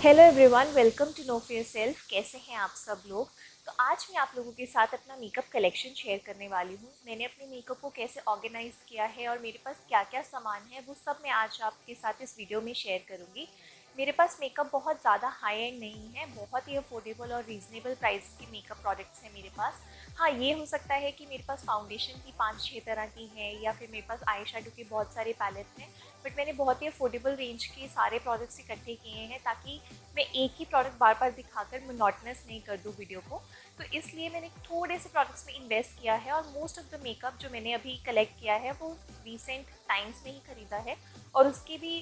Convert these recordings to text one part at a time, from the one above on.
Hello everyone, welcome to know for yourself. कैसे हैं आप सब लोग। तो आज मैं आप लोगों के साथ अपना मेकअप कलेक्शन शेयर करने वाली हूँ। मैंने अपने मेकअप को कैसे ऑर्गेनाइज किया है और मेरे पास क्या क्या सामान है वो सब मैं आज आपके साथ इस वीडियो में शेयर करूँगी। मेरे पास मेकअप बहुत ज़्यादा हाई एंड नहीं है, बहुत ही अफोर्डेबल और रीज़नेबल प्राइस के मेकअप प्रोडक्ट्स हैं मेरे पास। हाँ, ये हो सकता है कि मेरे पास फाउंडेशन की 5-6 तरह की है या फिर मेरे पास आई शेडो के बहुत सारे पैलेट्स हैं, बट मैंने बहुत ही अफोर्डेबल रेंज के सारे प्रोडक्ट्स इकट्ठे किए हैं ताकि मैं एक ही प्रोडक्ट बार बार दिखाकर मोनोटोनस नहीं कर दूँ वीडियो को। तो इसलिए मैंने थोड़े से प्रोडक्ट्स में इन्वेस्ट किया है और मोस्ट ऑफ द मेकअप जो मैंने अभी कलेक्ट किया है वो रिसेंट टाइम्स में ही ख़रीदा है। और उसके भी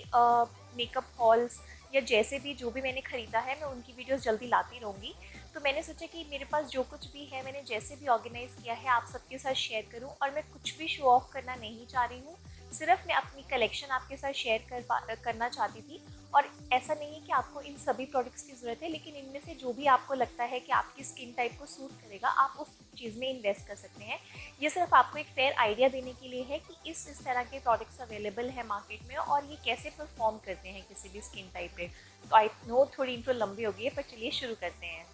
मेकअप हॉल्स या जैसे भी जो भी मैंने ख़रीदा है मैं उनकी वीडियोस जल्दी लाती रहूँगी। तो मैंने सोचा कि मेरे पास जो कुछ भी है मैंने जैसे भी ऑर्गेनाइज़ किया है आप सबके साथ शेयर करूँ। और मैं कुछ भी शो ऑफ करना नहीं चाह रही हूँ, सिर्फ मैं अपनी कलेक्शन आपके साथ शेयर करना चाहती थी। और ऐसा नहीं है कि आपको इन सभी प्रोडक्ट्स की ज़रूरत है, लेकिन इनमें से जो भी आपको लगता है कि आपकी स्किन टाइप को सूट करेगा आप उस चीज़ में इन्वेस्ट कर सकते हैं। ये सिर्फ आपको एक फेयर आइडिया देने के लिए है कि इस तरह के प्रोडक्ट्स अवेलेबल है मार्केट में और ये कैसे परफॉर्म करते हैं किसी भी स्किन टाइप पे। तो आई नो थोड़ी इंट्रो लंबी हो गई है, पर चलिए शुरू करते हैं।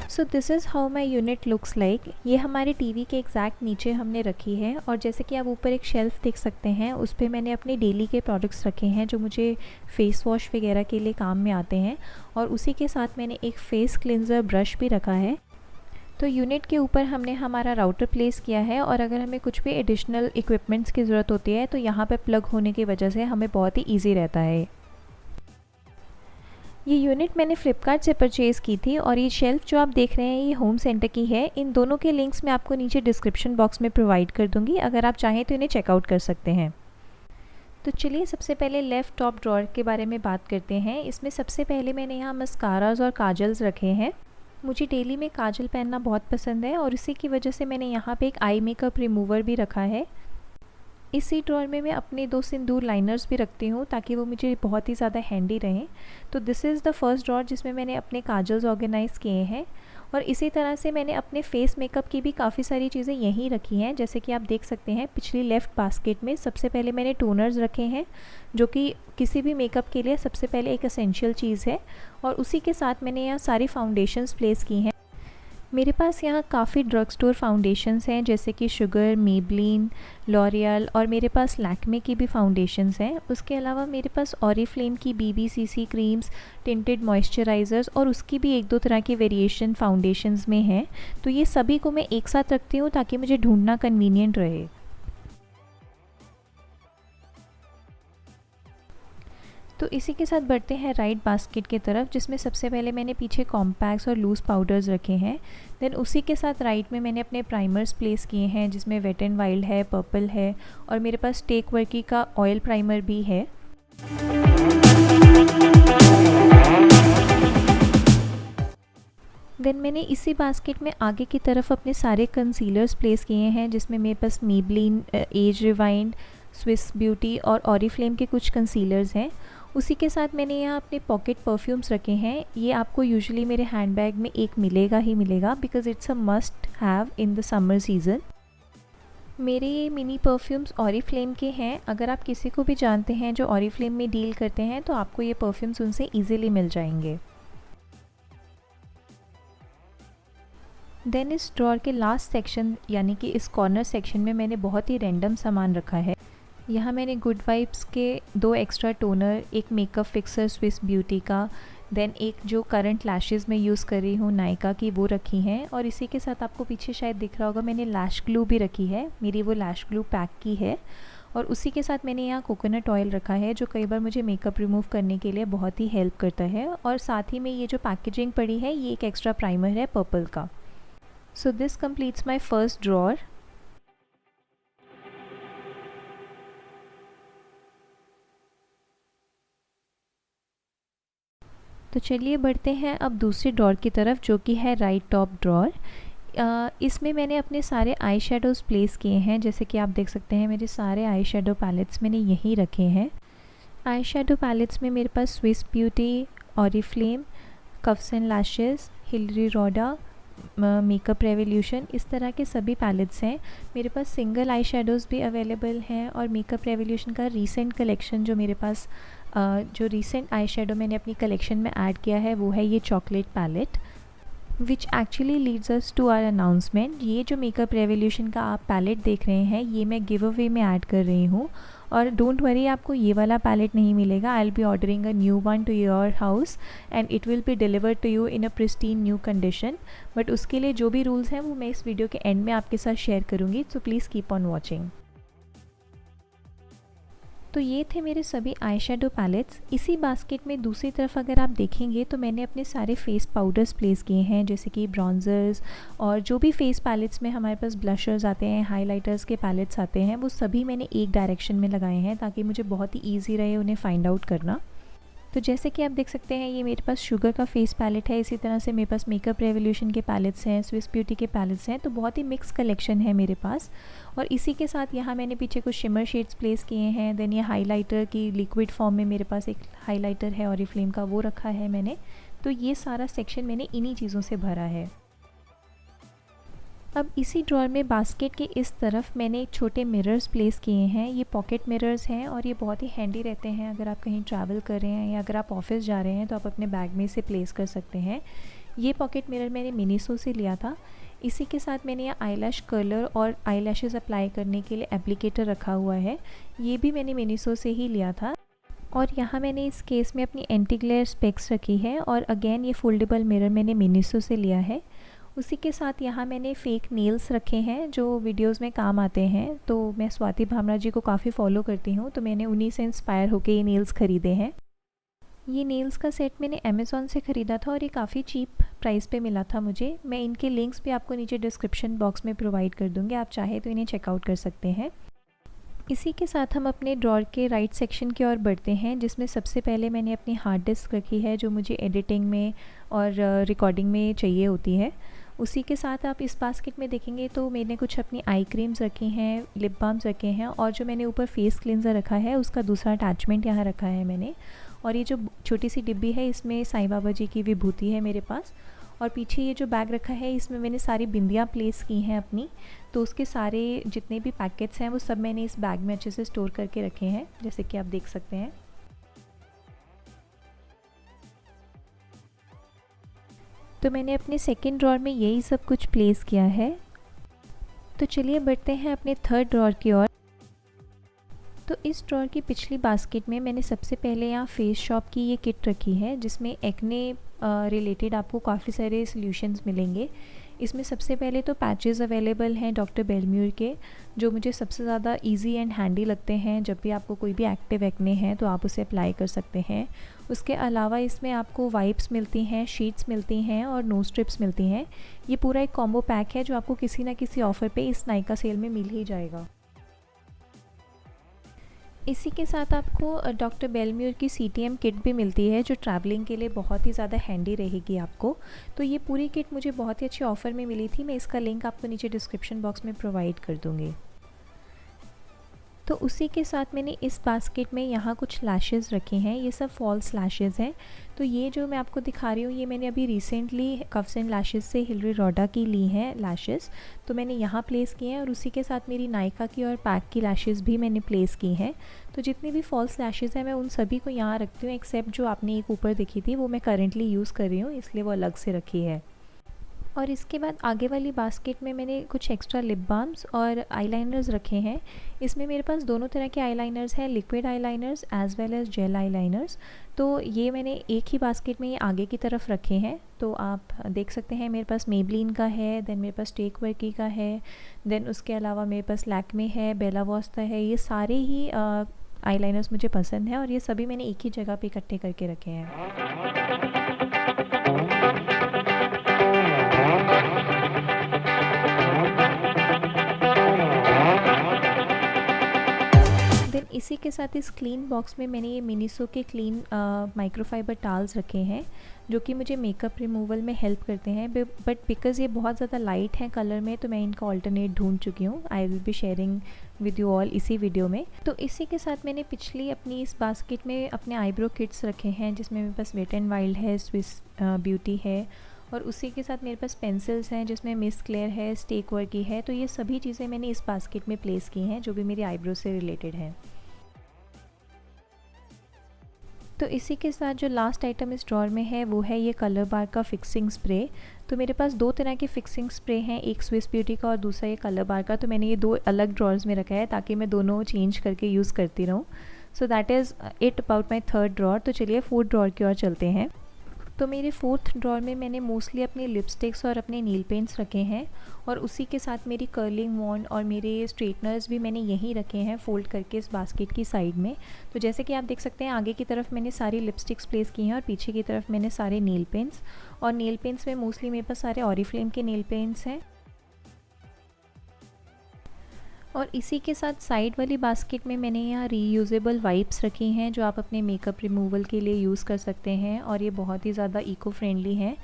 So this is how my unit looks like. ये हमारे टीवी के एग्जैक्ट नीचे हमने रखी है और जैसे कि आप ऊपर एक शेल्फ़ देख सकते हैं उस पर मैंने अपने डेली के प्रोडक्ट्स रखे हैं जो मुझे फ़ेस वॉश वगैरह के लिए काम में आते हैं। और उसी के साथ मैंने एक फ़ेस क्लिनज़र ब्रश भी रखा है। तो यूनिट के ऊपर हमने हमारा राउटर प्लेस किया है और अगर हमें कुछ भी एडिशनल इक्विपमेंट्स की ज़रूरत होती है तो यहाँ पर प्लग होने की वजह से हमें बहुत ही ईजी रहता है। ये यूनिट मैंने फ़्लिपकार्ट से परचेज़ की थी और ये शेल्फ़ जो आप देख रहे हैं ये होम सेंटर की है। इन दोनों के लिंक्स मैं आपको नीचे डिस्क्रिप्शन बॉक्स में प्रोवाइड कर दूँगी, अगर आप चाहें तो इन्हें चेकआउट कर सकते हैं। तो चलिए सबसे पहले लेफ़्ट टॉप ड्रॉअर के बारे में बात करते हैं। इसमें सबसे पहले मैंने यहाँ मस्काराज़ और काजल्स रखे हैं। मुझे डेली में काजल पहनना बहुत पसंद है और इसी की वजह से मैंने यहाँ पे एक आई मेकअप रिमूवर भी रखा है। इसी ड्रॉअर में मैं अपने 2 सिंदूर लाइनर्स भी रखती हूँ ताकि वो मुझे बहुत ही ज़्यादा हैंडी रहें। तो this is the first drawer जिसमें मैंने अपने काजल्स ऑर्गेनाइज़ किए हैं। और इसी तरह से मैंने अपने फेस मेकअप की भी काफ़ी सारी चीज़ें यहीं रखी हैं। जैसे कि आप देख सकते हैं पिछली लेफ़्ट बास्केट में सबसे पहले मैंने टोनर्स रखे हैं जो कि किसी भी मेकअप के लिए सबसे पहले एक एसेंशियल चीज़ है। और उसी के साथ मैंने यहाँ सारी फाउंडेशंस प्लेस की हैं। मेरे पास यहाँ काफ़ी ड्रग स्टोर फाउंडेशंस हैं जैसे कि शुगर, मेबलिन, लॉरियल और मेरे पास लैक्मे की भी फाउंडेशंस हैं। उसके अलावा मेरे पास ऑरिफ्लेम की BBCC क्रीम्स, टिंटेड मॉइस्चराइज़र्स और उसकी भी 1-2 तरह की वेरिएशन फाउंडेशंस में हैं। तो ये सभी को मैं एक साथ रखती हूँ ताकि मुझे ढूंढना कन्वीनियंट रहे। तो इसी के साथ बढ़ते हैं राइट बास्केट की तरफ, जिसमें सबसे पहले मैंने पीछे कॉम्पैक्ट्स और लूज़ पाउडर्स रखे हैं। देन उसी के साथ राइट में मैंने अपने प्राइमर्स प्लेस किए हैं जिसमें वेट एंड वाइल्ड है, पर्पल है और मेरे पास टेक वर्की का ऑयल प्राइमर भी है। देन मैंने इसी बास्केट में आगे की तरफ अपने सारे कंसीलर्स प्लेस किए हैं जिसमें मेरे पास Maybelline, Age Rewind, Swiss Beauty और ऑरिफ्लेम के कुछ कंसीलर्स हैं। उसी के साथ मैंने यहाँ अपने पॉकेट परफ्यूम्स रखे हैं। ये आपको यूजुअली मेरे हैंडबैग में एक मिलेगा ही मिलेगा because it's a must have in the summer season. मेरे ये मिनी परफ्यूम्स ऑरिफ्लेम के हैं। अगर आप किसी को भी जानते हैं जो ऑरिफ्लेम में डील करते हैं तो आपको ये परफ्यूम्स उनसे ईजिली मिल जाएंगे। देन इस ड्रॉअर के लास्ट सेक्शन यानी कि इस कॉर्नर सेक्शन में मैंने बहुत ही रैंडम सामान रखा है। यहाँ मैंने गुड वाइब्स के 2 एक्स्ट्रा टोनर, एक मेकअप फिक्सर स्विस ब्यूटी का, देन एक जो करंट लैशेज़ में यूज़ कर रही हूँ नायका की वो रखी हैं। और इसी के साथ आपको पीछे शायद दिख रहा होगा मैंने लैश ग्लू भी रखी है, मेरी वो लैश ग्लू पैक की है। और उसी के साथ मैंने यहाँ कोकोनट ऑयल रखा है जो कई बार मुझे मेकअप रिमूव करने के लिए बहुत ही हेल्प करता है। और साथ ही में ये जो पैकेजिंग पड़ी है ये एक एक्स्ट्रा प्राइमर है पर्पल का। So this completes my first drawer. तो चलिए बढ़ते हैं अब दूसरे ड्रॉअर की तरफ जो कि है राइट टॉप ड्रॉअर। इसमें मैंने अपने सारे आई शेडोज़ प्लेस किए हैं। जैसे कि आप देख सकते हैं मेरे सारे आई शेडो पैलेट्स मैंने यहीं रखे हैं। आई शेडो पैलेट्स में मेरे पास Swiss Beauty, Oriflame, Cuffs and Lashes, Hilary Rhoda, Makeup Revolution, इस तरह के सभी पैलेट्स हैं। मेरे पास सिंगल आई शेडोज़ भी अवेलेबल हैं और मेकअप रेवोल्यूशन का रीसेंट कलेक्शन जो मेरे पास जो रीसेंट आई शेडो मैंने अपनी कलेक्शन में ऐड किया है वो है ये chocolate palette, which actually leads us to our announcement. ये जो मेकअप रेवोल्यूशन का आप पैलेट देख रहे हैं ये मैं गिव अवे में ऐड कर रही हूँ, और डोंट वरी आपको ये वाला पैलेट नहीं मिलेगा। I will be ordering a new one to your house and it will be delivered to you in a pristine new condition. But उसके लिए जो भी रूल्स हैं वो मैं इस वीडियो के एंड में आपके साथ शेयर करूँगी, so please keep on watching. तो ये थे मेरे सभी आई शेडो पैलेट्स। इसी बास्केट में दूसरी तरफ अगर आप देखेंगे तो मैंने अपने सारे फेस पाउडर्स प्लेस किए हैं, जैसे कि ब्रॉन्जर्स और जो भी फेस पैलेट्स में हमारे पास ब्लशर्स आते हैं, हाइलाइटर्स के पैलेट्स आते हैं, वो सभी मैंने एक डायरेक्शन में लगाए हैं ताकि मुझे बहुत ही ईजी रहे उन्हें फाइंड आउट करना। तो जैसे कि आप देख सकते हैं ये मेरे पास शुगर का फेस पैलेट है, इसी तरह से मेरे पास मेकअप रेवोल्यूशन के पैलेट्स हैं, स्विस ब्यूटी के पैलेट्स हैं, तो बहुत ही मिक्स कलेक्शन है मेरे पास। और इसी के साथ यहाँ मैंने पीछे कुछ शिमर शेड्स प्लेस किए हैं। देन ये हाइलाइटर की लिक्विड फॉर्म में मेरे पास एक हाइलाइटर है ऑरिफ्लेम का, वो रखा है मैंने। तो ये सारा सेक्शन मैंने इन्हीं चीज़ों से भरा है। अब इसी ड्रॉअर में बास्केट के इस तरफ मैंने छोटे मिरर्स प्लेस किए हैं। ये पॉकेट मिरर्स हैं और ये बहुत ही हैंडी रहते हैं अगर आप कहीं ट्रैवल कर रहे हैं या अगर आप ऑफिस जा रहे हैं तो आप अपने बैग में इसे प्लेस कर सकते हैं। ये पॉकेट मिरर मैंने मिनीसो से लिया था। इसी के साथ मैंने ये आईलैश कर्लर और आईलैशेस अप्लाई करने के लिए एप्लीकेटर रखा हुआ है, ये भी मैंने मिनीसो से ही लिया था। और यहाँ मैंने इस केस में अपनी एंटी ग्लेयर स्पेक्स रखी है और अगेन ये फोल्डेबल मिरर मैंने मिनीसो से लिया है। उसी के साथ यहाँ मैंने फ़ेक नेल्स रखे हैं जो वीडियोस में काम आते हैं। तो मैं स्वाति भामरा जी को काफ़ी फॉलो करती हूँ, तो मैंने उन्हीं से इंस्पायर होकर ये नेल्स ख़रीदे हैं। ये नेल्स का सेट मैंने अमेज़ॉन से ख़रीदा था और ये काफ़ी चीप प्राइस पे मिला था मुझे। मैं इनके लिंक्स भी आपको नीचे डिस्क्रिप्शन बॉक्स में प्रोवाइड कर दूँगी, आप चाहे तो इन्हें चेकआउट कर सकते हैं। इसी के साथ हम अपने ड्रॉअर के राइट सेक्शन की ओर बढ़ते हैं, जिसमें सबसे पहले मैंने अपनी हार्ड डिस्क रखी है जो मुझे एडिटिंग में और रिकॉर्डिंग में चाहिए होती है। उसी के साथ आप इस बास्केट में देखेंगे तो मैंने कुछ अपनी आई क्रीम्स रखी हैं, लिप बाम्स रखे हैं और जो मैंने ऊपर फेस क्लिनज़र रखा है उसका दूसरा अटैचमेंट यहाँ रखा है मैंने। और ये जो छोटी सी डिब्बी है इसमें साईं बाबा जी की विभूति है मेरे पास। और पीछे ये जो बैग रखा है इसमें मैंने सारी बिंदियाँ प्लेस की हैं अपनी, तो उसके सारे जितने भी पैकेट्स हैं वो सब मैंने इस बैग में अच्छे से स्टोर करके रखे हैं, जैसे कि आप देख सकते हैं। तो मैंने अपने सेकंड ड्रॉअर में यही सब कुछ प्लेस किया है। तो चलिए बढ़ते हैं अपने थर्ड ड्रॉअर की ओर। तो इस ड्रॉअर की पिछली बास्केट में मैंने सबसे पहले यहाँ फेस शॉप की ये किट रखी है, जिसमें एक्ने रिलेटेड आपको काफ़ी सारे सॉल्यूशंस मिलेंगे। इसमें सबसे पहले तो पैचेस अवेलेबल हैं डॉक्टर बेलम्यूर के, जो मुझे सबसे ज़्यादा इजी एंड हैंडी लगते हैं। जब भी आपको कोई भी एक्टिव एक्ने है तो आप उसे अप्लाई कर सकते हैं। उसके अलावा इसमें आपको वाइप्स मिलती हैं, शीट्स मिलती हैं और नोज स्ट्रिप्स मिलती हैं। ये पूरा एक कॉम्बो पैक है जो आपको किसी ना किसी ऑफ़र पे इस नायका सेल में मिल ही जाएगा। इसी के साथ आपको डॉक्टर बेलम्यूर की CTM किट भी मिलती है जो ट्रैवलिंग के लिए बहुत ही ज़्यादा हैंडी रहेगी आपको। तो ये पूरी किट मुझे बहुत ही अच्छे ऑफ़र में मिली थी, मैं इसका लिंक आपको नीचे डिस्क्रिप्शन बॉक्स में प्रोवाइड कर दूँगी। तो उसी के साथ मैंने इस बास्केट में यहाँ कुछ लैशेज़ रखे हैं, ये सब फॉल्स लैशेज़ हैं। तो ये जो मैं आपको दिखा रही हूँ ये मैंने अभी रिसेंटली कफ्स एंड लैशेज़ से हिलरी रोडा की ली हैं लैशेज़, तो मैंने यहाँ प्लेस किए हैं। और उसी के साथ मेरी नायका की और पैक की लैशेज़ भी मैंने प्लेस की हैं। तो जितनी भी फॉल्स लैशेज़ हैं मैं उन सभी को यहाँ रखती हूँ, एक्सेप्ट जो आपने एक ऊपर देखी थी वो मैं करेंटली यूज़ कर रही हूँ, इसलिए वो अलग से रखी है। और इसके बाद आगे वाली बास्केट में मैंने कुछ एक्स्ट्रा लिप बाम्स और आईलाइनर्स रखे हैं। इसमें मेरे पास दोनों तरह के आईलाइनर्स हैं, liquid eyeliners as well as gel eyeliners. तो ये मैंने एक ही बास्केट में ये आगे की तरफ रखे हैं। तो आप देख सकते हैं मेरे पास मेबलिन का है, देन मेरे पास टेक वर्की का है, देन उसके अलावा मेरे पास लैक्मे है, बेला वॉस्ता है। ये सारे ही आईलाइनर्स मुझे पसंद हैं और ये सभी मैंने एक ही जगह पे इकट्ठे करके रखे हैं। देन इसी के साथ इस क्लीन बॉक्स में मैंने ये मिनीसो के क्लीन माइक्रोफाइबर टाल्स रखे हैं जो कि मुझे मेकअप रिमूवल में हेल्प करते हैं। बट बिकॉज़ ये बहुत ज़्यादा लाइट हैं कलर में तो मैं इनका ऑल्टरनेट ढूंढ चुकी हूँ। आई will be sharing with you all इसी वीडियो में। तो इसी के साथ मैंने पिछली अपनी इस बास्केट में अपने आईब्रो किट्स रखे हैं, जिसमें मेरे पास वेट एंड वाइल्ड है, स्विस ब्यूटी है और उसी के साथ मेरे पास पेंसिल्स हैं जिसमें मिस क्लेयर है, स्टेक वर्क की है। तो ये सभी चीज़ें मैंने इस बास्केट में प्लेस की हैं जो भी मेरी आईब्रो से रिलेटेड है। तो इसी के साथ जो लास्ट आइटम इस ड्रॉर में है वो है ये कलर बार का फिक्सिंग स्प्रे। तो मेरे पास दो तरह के फिक्सिंग स्प्रे हैं, एक स्विस ब्यूटी का और दूसरा ये कलर बार का। तो मैंने ये दो अलग ड्रॉर्स में रखा है ताकि मैं दोनों चेंज करके यूज़ करती रहूँ। So that is it about my third drawer. तो चलिए फोर्थ ड्रॉर की ओर चलते हैं। तो मेरे फोर्थ ड्रॉर में मैंने मोस्टली अपने लिपस्टिक्स और अपने नील पेंट्स रखे हैं, और उसी के साथ मेरी कर्लिंग वॉन्ड और मेरे स्ट्रेटनर्स भी मैंने यहीं रखे हैं फोल्ड करके इस बास्केट की साइड में। तो जैसे कि आप देख सकते हैं आगे की तरफ मैंने सारी लिपस्टिक्स प्लेस की हैं और पीछे की तरफ मैंने सारे नील पेंट्स, और नील पेंट्स में मोस्टली मेरे पास सारे ऑरिफ्लेम के नील पेंट्स हैं। और इसी के साथ साइड वाली बास्केट में मैंने यहाँ रीयूजेबल वाइप्स रखी हैं जो आप अपने मेकअप रिमूवल के लिए यूज़ कर सकते हैं, और ये बहुत ही ज़्यादा इको फ्रेंडली हैं।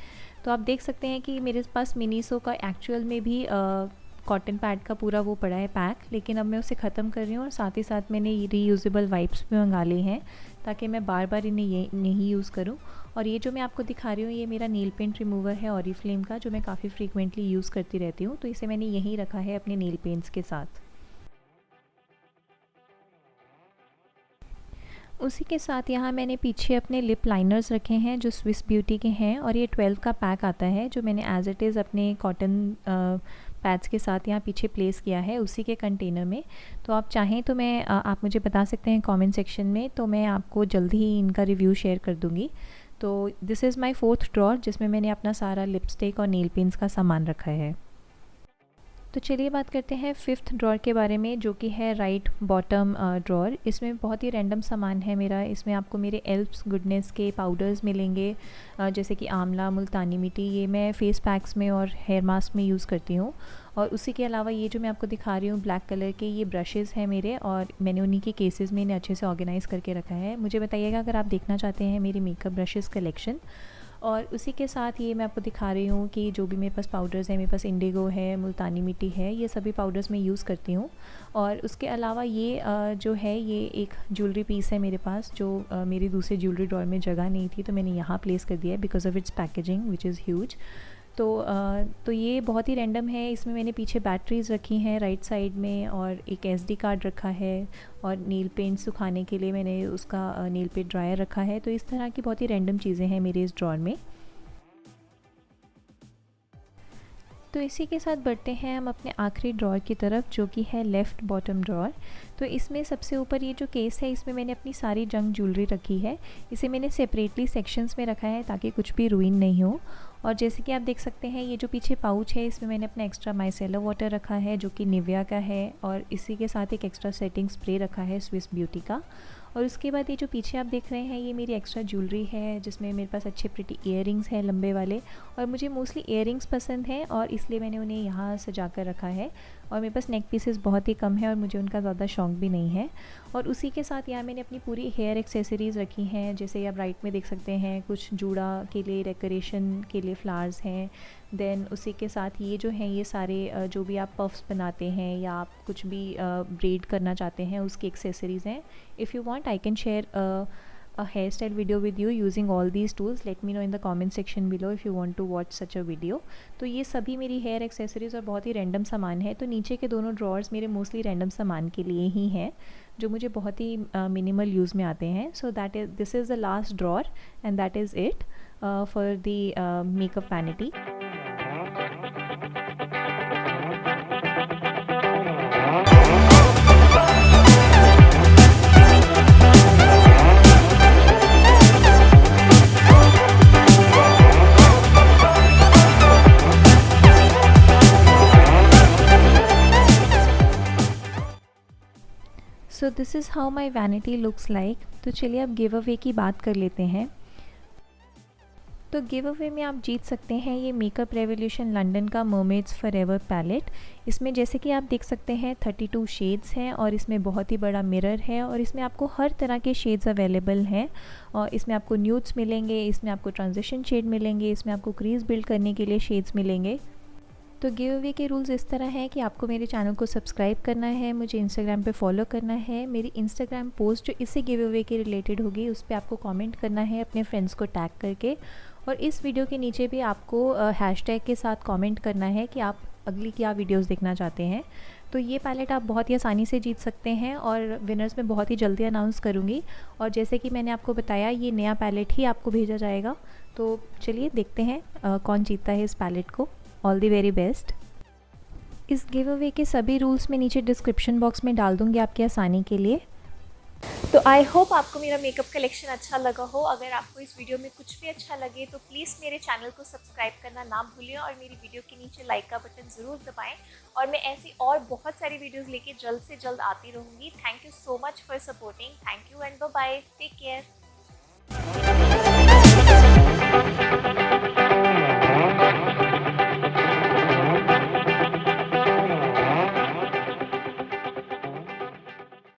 तो आप देख सकते हैं कि मेरे पास मिनीसो का एक्चुअल में भी कॉटन पैड का पूरा वो पड़ा है पैक, लेकिन अब मैं उसे ख़त्म कर रही हूँ, और साथ ही साथ मैंने रीयूजेबल वाइप्स भी मंगा ली हैं ताकि मैं बार बार इन्हें ये नहीं यूज़ करूँ। और ये जो मैं आपको दिखा रही हूँ ये मेरा नील पेंट रिमूवर है ऑरिफ्लेम का, जो मैं काफ़ी फ्रीक्वेंटली यूज़ करती रहती हूँ। तो इसे मैंने यहीं रखा है अपने नील पेंट्स के साथ। उसी के साथ यहाँ मैंने पीछे अपने लिप लाइनर्स रखे हैं जो स्विस ब्यूटी के हैं, और ये 12 का पैक आता है जो मैंने एज़ इट इज़ अपने कॉटन पैड्स के साथ यहाँ पीछे प्लेस किया है उसी के कंटेनर में। तो आप चाहें तो मैं आप मुझे बता सकते हैं कमेंट सेक्शन में, तो मैं आपको जल्दी ही इनका रिव्यू शेयर कर दूँगी। तो this is my fourth drawer जिसमें मैंने अपना सारा लिपस्टिक और नेल पेंट्स का सामान रखा है। तो चलिए बात करते हैं फिफ्थ ड्रॉर के बारे में, जो कि है राइट बॉटम ड्रॉर। इसमें बहुत ही रैंडम सामान है मेरा। इसमें आपको मेरे एल्प्स गुडनेस के पाउडर्स मिलेंगे, जैसे कि आंवला, मुल्तानी मिट्टी, ये मैं फेस पैक्स में और हेयर मास्क में यूज़ करती हूँ। और उसी के अलावा ये जो मैं आपको दिखा रही हूँ ब्लैक कलर के, ये ब्रशेज़ हैं मेरे, और मैंने उन्हीं के केसेस में इन्हें अच्छे से ऑर्गेनाइज़ करके रखा है। मुझे बताइएगा अगर आप देखना चाहते हैं मेरी मेकअप ब्रशेज़ कलेक्शन। और उसी के साथ ये मैं आपको दिखा रही हूँ कि जो भी मेरे पास पाउडर्स हैं, मेरे पास इंडिगो है, मुल्तानी मिट्टी है, ये सभी पाउडर्स मैं यूज़ करती हूँ। और उसके अलावा ये जो है ये एक ज्वेलरी पीस है मेरे पास, जो मेरी दूसरे ज्वेलरी ड्रॉर में जगह नहीं थी तो मैंने यहाँ प्लेस कर दिया है because of its packaging which is huge. तो ये बहुत ही रैंडम है। इसमें मैंने पीछे बैटरीज़ रखी हैं राइट साइड में, और एक SD कार्ड रखा है, और नील पेंट सुखाने के लिए मैंने उसका नील पेंट ड्रायर रखा है। तो इस तरह की बहुत ही रैंडम चीज़ें हैं मेरे इस ड्रॉर में। तो इसी के साथ बढ़ते हैं हम अपने आखिरी ड्रॉर की तरफ, जो कि है लेफ़्ट बॉटम ड्रॉर। तो इसमें सबसे ऊपर ये जो केस है इसमें मैंने अपनी सारी जंक ज्वेलरी रखी है। इसे मैंने सेपरेटली सेक्शंस में रखा है ताकि कुछ भी रुइन नहीं हो। और जैसे कि आप देख सकते हैं ये जो पीछे पाउच है इसमें मैंने अपना एक्स्ट्रा माइसेलर वाटर रखा है जो कि निविया का है, और इसी के साथ एक एक्स्ट्रा सेटिंग स्प्रे रखा है स्विस ब्यूटी का। और उसके बाद ये जो पीछे आप देख रहे हैं ये मेरी एक्स्ट्रा ज्वेलरी है, जिसमें मेरे पास अच्छे प्रिटी इयररिंग्स हैं लंबे वाले, और मुझे मोस्टली इयररिंग्स पसंद हैं और इसलिए मैंने उन्हें यहाँ सजा कर रखा है। और मेरे पास नेक पीसेस बहुत ही कम है और मुझे उनका ज़्यादा शौक भी नहीं है। और उसी के साथ यहाँ मैंने अपनी पूरी हेयर एक्सेसरीज़ रखी हैं, जैसे आप राइट में देख सकते हैं कुछ जूड़ा के लिए डेकोरेशन के लिए फ्लावर्स हैं। देन उसी के साथ ये जो हैं ये सारे जो भी आप पफ्स बनाते हैं या आप कुछ भी ब्रेड करना चाहते हैं उसकी एक्सेसरीज़ हैं। If you want I can share a hairstyle video with you using all these tools. Let me know in the comment section below if you want to watch such a video. तो ये सभी मेरी hair accessories और बहुत ही random सामान है। तो नीचे के दोनों ड्रॉर्स मेरे मोस्टली रैंडम सामान के लिए ही हैं, जो मुझे बहुत ही मिनिमल यूज़ में आते हैं। So that is this is the last drawer and that is it for the makeup vanity. So this is how my vanity looks like. तो चलिए अब गिव अवे की बात कर लेते हैं। तो गिव अवे में आप जीत सकते हैं ये मेकअप रेवोल्यूशन लंदन का मरमेड्स फॉरएवर पैलेट। इसमें जैसे कि आप देख सकते हैं 32 शेड्स हैं और इसमें बहुत ही बड़ा मिरर है और इसमें आपको हर तरह के शेड्स अवेलेबल हैं। और इसमें आपको न्यूड्स मिलेंगे, इसमें आपको ट्रांजिशन शेड मिलेंगे, इसमें आपको क्रीज बिल्ड करने के लिए शेड्स मिलेंगे। तो गिव अवे के रूल्स इस तरह हैं कि आपको मेरे चैनल को सब्सक्राइब करना है, मुझे इंस्टाग्राम पे फॉलो करना है, मेरी इंस्टाग्राम पोस्ट जो इसी गिव अवे के रिलेटेड होगी उस पर आपको कमेंट करना है अपने फ्रेंड्स को टैग करके, और इस वीडियो के नीचे भी आपको हैशटैग के साथ कमेंट करना है कि आप अगली क्या वीडियोस देखना चाहते हैं। तो ये पैलेट आप बहुत ही आसानी से जीत सकते हैं और विनर्स मैं बहुत ही जल्दी अनाउंस करूँगी। और जैसे कि मैंने आपको बताया, ये नया पैलेट ही आपको भेजा जाएगा। तो चलिए देखते हैं कौन जीतता है इस पैलेट को। All the very best. इस गिव अवे के सभी रूल्स मैं नीचे डिस्क्रिप्शन बॉक्स में डाल दूँगी आपकी आसानी के लिए। तो आई होप आपको मेरा मेकअप कलेक्शन अच्छा लगा हो। अगर आपको इस वीडियो में कुछ भी अच्छा लगे तो प्लीज़ मेरे चैनल को सब्सक्राइब करना ना भूलें और मेरी वीडियो के नीचे लाइक का बटन ज़रूर दबाएं। और मैं ऐसी और बहुत सारी वीडियोस लेके जल्द से जल्द आती रहूँगी। Thank you so much for supporting. Thank you and bye bye. Take care.